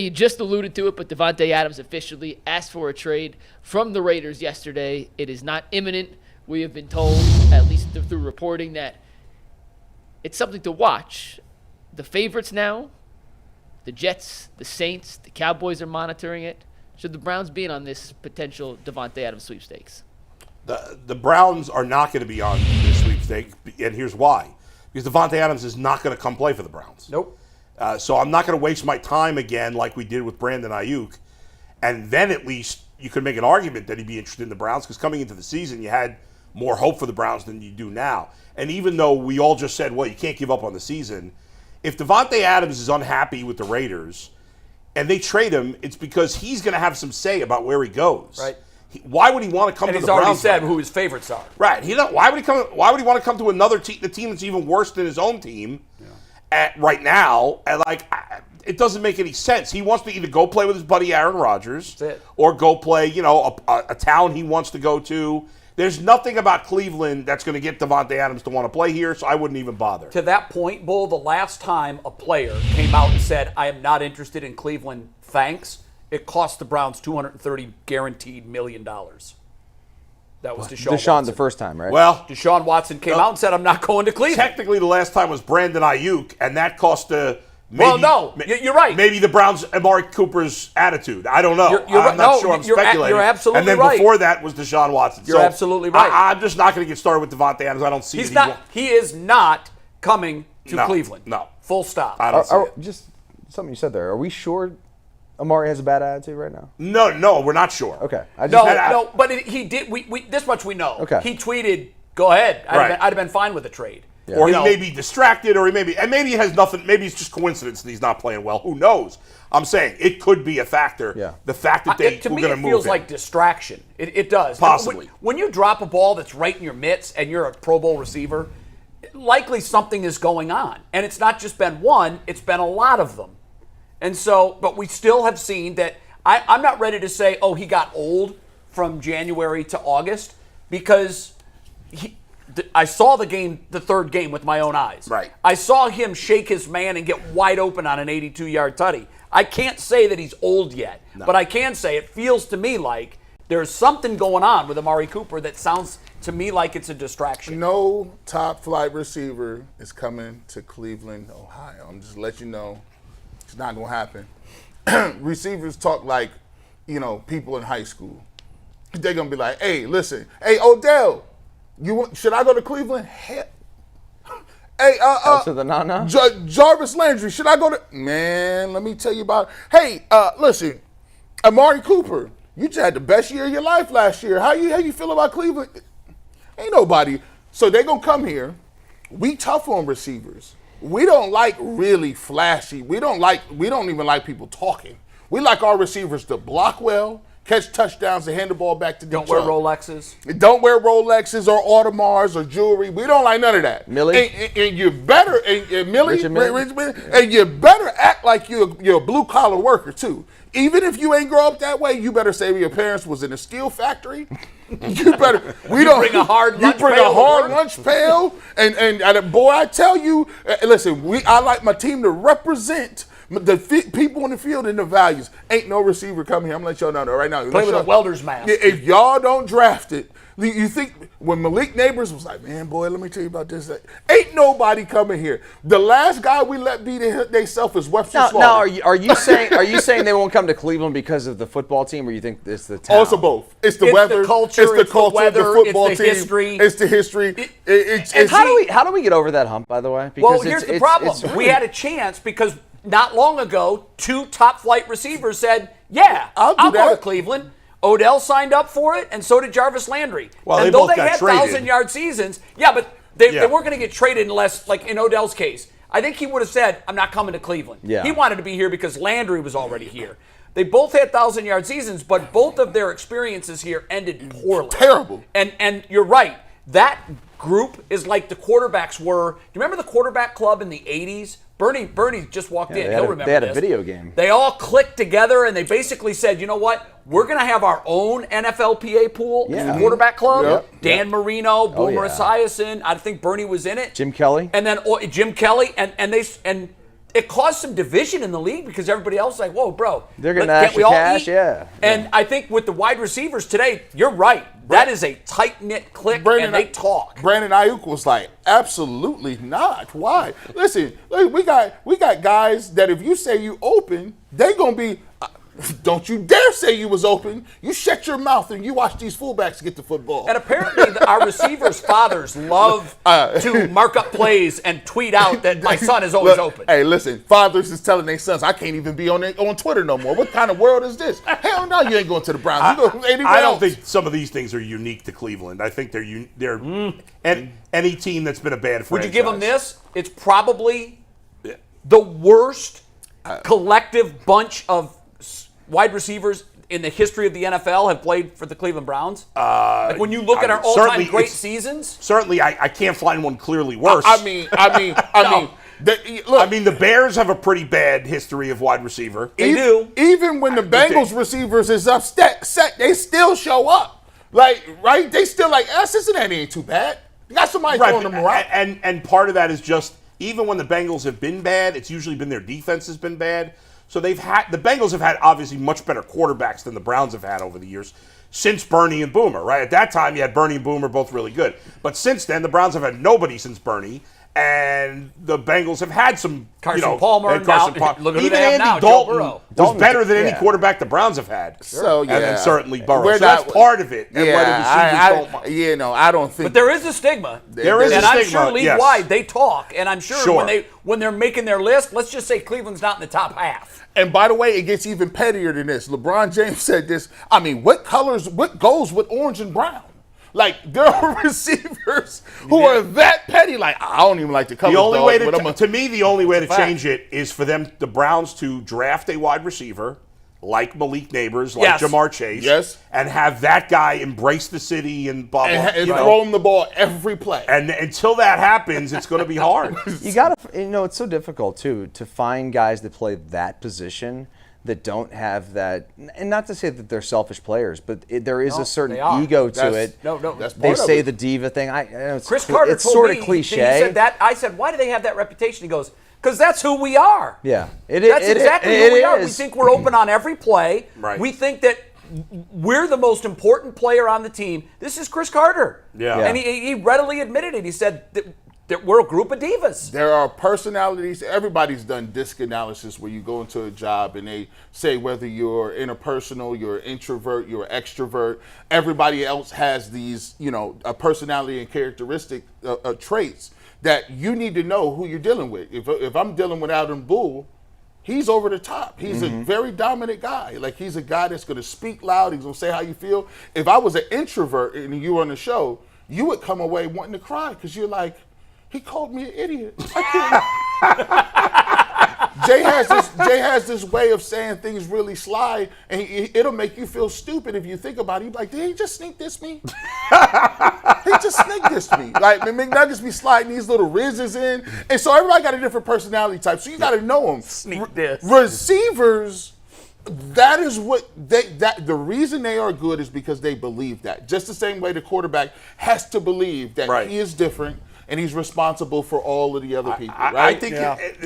You just alluded to it, but Davante Adams officially asked for a trade from the Raiders yesterday. It is not imminent. We have been told, at least through reporting, that it's something to watch. The favorites now, the Jets, the Saints, the Cowboys are monitoring it. Should the Browns be in on this potential Davante Adams sweepstakes? The Browns are not going to be on this sweepstakes, and here's why. Because Davante Adams is not going to come play for the Browns. Nope. So I'm not going to waste my time again like we did with Brandon Ayuk. And then at least you could make an argument that he'd be interested in the Browns, because coming into the season you had more hope for the Browns than you do now. And even though we all just said, well, you can't give up on the season, if Davante Adams is unhappy with the Raiders and they trade him, it's because he's going to have some say about where he goes. Right. Why would he want to come to the Browns? And he's already said who his favorites are. Right. Why would he want to come to another team, the team that's even worse than his own team right now? And it doesn't make any sense. He wants to either go play with his buddy Aaron Rodgers or go play, a town he wants to go to. There's nothing about Cleveland that's going to get Davante Adams to want to play here, so I wouldn't even bother. To that point, Bull, the last time a player came out and said, I am not interested in Cleveland, thanks, it cost the Browns $230 guaranteed million. That was Deshaun Watson. The first time, right? Well, Deshaun Watson came out and said, I'm not going to Cleveland. Technically, the last time was Brandon Ayuk, and that cost you're right. Maybe the Browns, Amari Cooper's attitude. I don't know. I'm not sure. I'm speculating. You're absolutely right. And then before that was Deshaun Watson. You're absolutely right. I'm just not going to get started with Davante Adams. I don't see He is not coming to Cleveland. No. Full stop. I don't see it. Just something you said there. Are we sure Amari has a bad attitude right now? No, we're not sure. Okay. But he did. We this much we know. Okay. He tweeted, "Go ahead." I'd have been fine with a trade. Yeah. Or he may be distracted, or maybe it has nothing. Maybe it's just coincidence that he's not playing well. Who knows? I'm saying it could be a factor. Yeah. The fact that to me, it feels like distraction. It does. Possibly. When you drop a ball that's right in your mitts and you're a Pro Bowl receiver, likely something is going on, and it's not just been one; it's been a lot of them. And so, but we still have seen that. I'm not ready to say, oh, he got old from January to August, because I saw the third game with my own eyes. Right. I saw him shake his man and get wide open on an 82-yard tutty. I can't say that he's old yet, but I can say it feels to me like there's something going on with Amari Cooper that sounds to me like it's a distraction. No top flight receiver is coming to Cleveland, Ohio. I'm just letting you know. It's not going to happen. Receivers talk like, people in high school. They're going to be like, hey, listen. Hey, Odell, should I go to Cleveland? Hell. Hey, to the nana? Jarvis Landry, should I go to? Man, let me tell you about. Hey, listen, Amari Cooper, you just had the best year of your life last year. How you feel about Cleveland? Ain't nobody. So they're going to come here. We tough on receivers. We don't like really flashy. We don't even like people talking. We like our receivers to block well, catch touchdowns, and hand the ball back to the Don't wear Rolexes. Don't wear Rolexes or Audemars or jewelry. We don't like none of that. Millie. And you better, and Millie, Richard. and you better act like you're a blue collar worker too. Even if you ain't grow up that way, you better say your parents was in a steel factory. You better. Bring a hard lunch pail. You bring a hard lunch pail, and boy, I tell you, listen. I like my team to represent the people in the field and the values. Ain't no receiver coming here. I'm gonna let y'all know right now. Play with a welder's mask. If y'all don't draft it, you think when Malik Neighbors was like, man, boy, let me tell you about this. Ain't nobody coming here. The last guy we let beat themselves is Webster Slaughter. Now, are you saying they won't come to Cleveland because of the football team, or you think it's the town? Also both. It's the weather. The culture, it's the culture. Weather, the football it's the team. history. It's the history. How do we get over that hump? By the way, because here's the problem. We had a chance because not long ago, 2 top flight receivers said, "Yeah, I'll go to Cleveland." Odell signed up for it, and so did Jarvis Landry. Well, and they though both they got had traded. 1,000-yard seasons, but they weren't going to get traded unless, like in Odell's case, I think he would have said, I'm not coming to Cleveland. Yeah. He wanted to be here because Landry was already here. They both had 1,000-yard seasons, but both of their experiences here ended poorly. Terrible. And you're right. That group is like the quarterbacks were. Do you remember the quarterback club in the 80s? Bernie just walked in. He'll remember this. They had a video game. They all clicked together, and they basically said, you know what? We're going to have our own NFLPA pool, the quarterback club. Yep. Dan Marino, Boomer Esiason. I think Bernie was in it. Jim Kelly. And then Jim Kelly. And it caused some division in the league because everybody else is like, whoa, bro. They're getting can't we extra all cash, eat? yeah. And I think with the wide receivers today, you're right. That is a tight-knit clique, and they talk. Brandon Ayuk was like, absolutely not. Why? Listen, we got guys that if you say you open, they gonna be. Don't you dare say you was open. You shut your mouth and you watch these fullbacks get the football. And apparently our receivers' fathers love to mark up plays and tweet out that my son is always open. Hey, listen, fathers is telling their sons, I can't even be on Twitter no more. What kind of world is this? Hell no, you ain't going to the Browns. You go anywhere I don't else. think some of these things are unique to Cleveland. I think they're any team that's been a bad franchise. Would you give them this? It's probably the worst collective bunch of wide receivers in the history of the NFL have played for the Cleveland Browns. Like when you look at our all-time great seasons. Certainly, I can't find one clearly worse. I mean, look. The Bears have a pretty bad history of wide receiver. They do. Even when the Bengals receivers is upset, they still show up. Like, right? They still like, Cincinnati ain't too bad. You got somebody throwing them around. And part of that is just, even when the Bengals have been bad, it's usually been their defense has been bad. So the Bengals have had obviously much better quarterbacks than the Browns have had over the years since Bernie and Boomer, right? At that time, you had Bernie and Boomer both really good. But since then, the Browns have had nobody since Bernie, and the Bengals have had some Carson Palmer. Look at who they even have Andy now, Dalton was better than any quarterback the Browns have had. So, yeah. And then certainly Burrow. We're So that's part of it. And I don't think. But there is a stigma. There is a and stigma, I'm sure league-wide they talk. And I'm sure, when they're making their list, let's just say Cleveland's not in the top half. And by the way, it gets even pettier than this. LeBron James said this. I mean, what goes with orange and brown? Like, there are receivers who are that petty. Like, I don't even like the colors. The only way to me, the only way to fact. change it is for the Browns to draft a wide receiver like Malik Neighbors, like Jamar Chase, and have that guy embrace the city and blah blah. And throw him the ball every play. And until that happens, it's going to be hard. You gotta, it's so difficult too to find guys that play that position that don't have that, and not to say that they're selfish players, but there is a certain ego to it. That's they part say of the diva thing. Chris Carter it's told sort me, of cliche. He said that. I said, why do they have that reputation? He goes, because that's who we are. Yeah, That's exactly who we are. We is. think we're open on every play. Right. We think that we're the most important player on the team. This is Chris Carter. Yeah. And he readily admitted it. He said that we're a group of divas. There are personalities. Everybody's done disc analysis where you go into a job and they say whether you're interpersonal, you're an introvert, you're an extrovert. Everybody else has these, a personality and characteristic traits that you need to know who you're dealing with. If I'm dealing with Adam Bull, he's over the top. He's a very dominant guy. Like, he's a guy that's going to speak loud. He's going to say how you feel. If I was an introvert and you were on the show, you would come away wanting to cry because you're like, he called me an idiot. Jay has this way of saying things really sly, and it'll make you feel stupid if you think about it. You're like, did he just sneak this me? He just sneak this me. Like, McNuggets be sliding these little rizzes in, and so everybody got a different personality type. So you got to know them. Sneak this. Receivers. That is what the reason they are good is because they believe that. Just the same way the quarterback has to believe that he is different and he's responsible for all of the other people. Right? I think,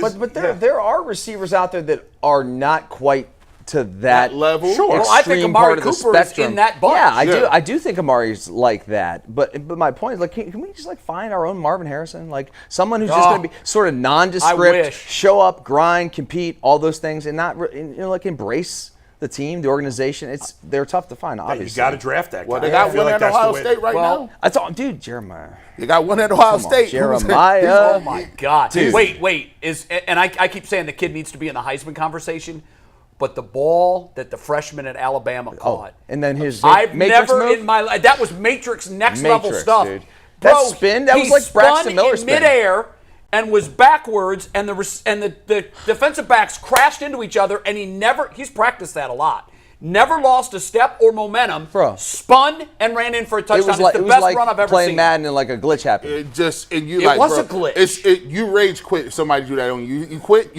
but there are receivers out there that are not quite to that level. Sure, Well, I think extreme Amari part of the Cooper is spectrum. in that bunch. Yeah, I do think Amari's like that. But my point is, like, can we just find our own Marvin Harrison, like someone who's just going to be sort of nondescript, show up, grind, compete, all those things, and not embrace the team, the organization. They're tough to find, obviously. You got to draft that guy. Well, they got one at Ohio State right now. That's all, dude. Jeremiah. You got one at Ohio State. Jeremiah. Oh my God. Dude. Wait. I keep saying the kid needs to be in the Heisman conversation, but the ball that the freshman at Alabama caught. And then his I've Matrix never move? in my life. That was Matrix next level stuff. Dude. Bro, That spin, that was like Braxton Miller spin. He spun in midair and was backwards, and the defensive backs crashed into each other, and he's practiced that a lot. Never lost a step or momentum. Bro. Spun and ran in for a touchdown. It was it's the best like run I've ever playing seen. Madden and like a glitch happened. It was a glitch. You rage quit if somebody do that on you. You quit.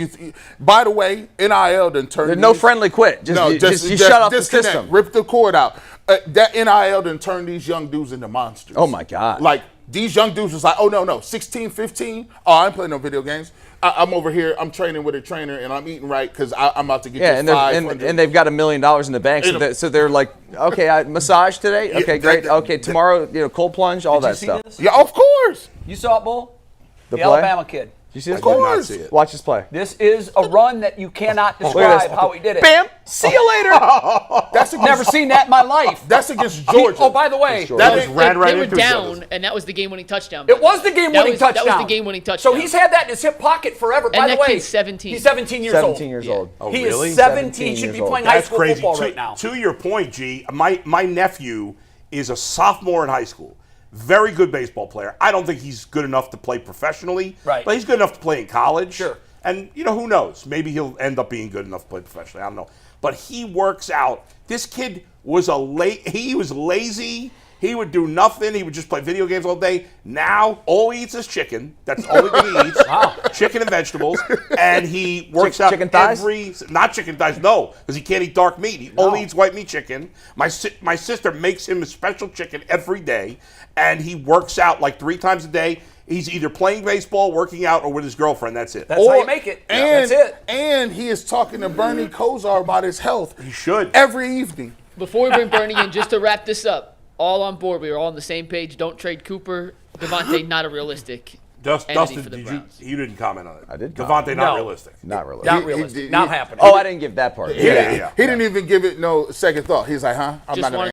By the way, NIL done turned. There's no friendly quit. Just shut off the system. Rip the cord out. That NIL done turned these young dudes into monsters. Oh my God. Like, these young dudes was like, oh no, 16, 15. Oh, I ain't playing no video games. I'm over here. I'm training with a trainer, and I'm eating right because I'm about to get Yeah, and they've got $1 million in the bank, so they're like, okay, massage today. Okay, great. Okay, tomorrow, cold plunge, all that stuff. This? Yeah, of course. You saw it, Bull? The play? Alabama kid. You see this? Of course. see it. Watch this play. This is a run that you cannot Look at describe this. how he did it. Bam! See you later. That's against, Never seen that in my life. That's against Georgia. Oh, by the way, Georgia. That was ran right They were into each down, other. and that was the game-winning touchdown. it was the game-winning touchdown. That was the game-winning touchdown. So he's had that in his hip pocket forever. By And the that way, kid's 17. He's 17 years old. 17 years old. Oh, He really? is 17. 17 Should be years old. playing high That's school crazy. football right now. To your point, G, my nephew is a sophomore in high school. Very good baseball player. I don't think he's good enough to play professionally. Right. But he's good enough to play in college. Sure. And, who knows? Maybe he'll end up being good enough to play professionally. I don't know. But he works out. This kid was he was lazy. He would do nothing. He would just play video games all day. Now, all he eats is chicken. That's the only thing he eats. Wow. Chicken and vegetables. And he works out chicken thighs? not chicken thighs, no, because he can't eat dark meat. He only eats white meat chicken. My sister makes him a special chicken every day, and he works out like 3 times a day. He's either playing baseball, working out, or with his girlfriend. That's it. That's how you make it. And, That's it. And he is talking to Bernie Kosar about his health. He should. Every evening. Before we bring Bernie in, just to wrap this up, all on board. We are all on the same page. Don't trade Cooper. Davante, not a realistic entity Dustin, for the you Browns. didn't comment on it. I did Davante, comment. not No. realistic. Not really. Not He- realistic. he- Not he- happening. Oh, I didn't give that part. Yeah. He didn't even give it no second thought. He's like, huh? I'm Just not going wanted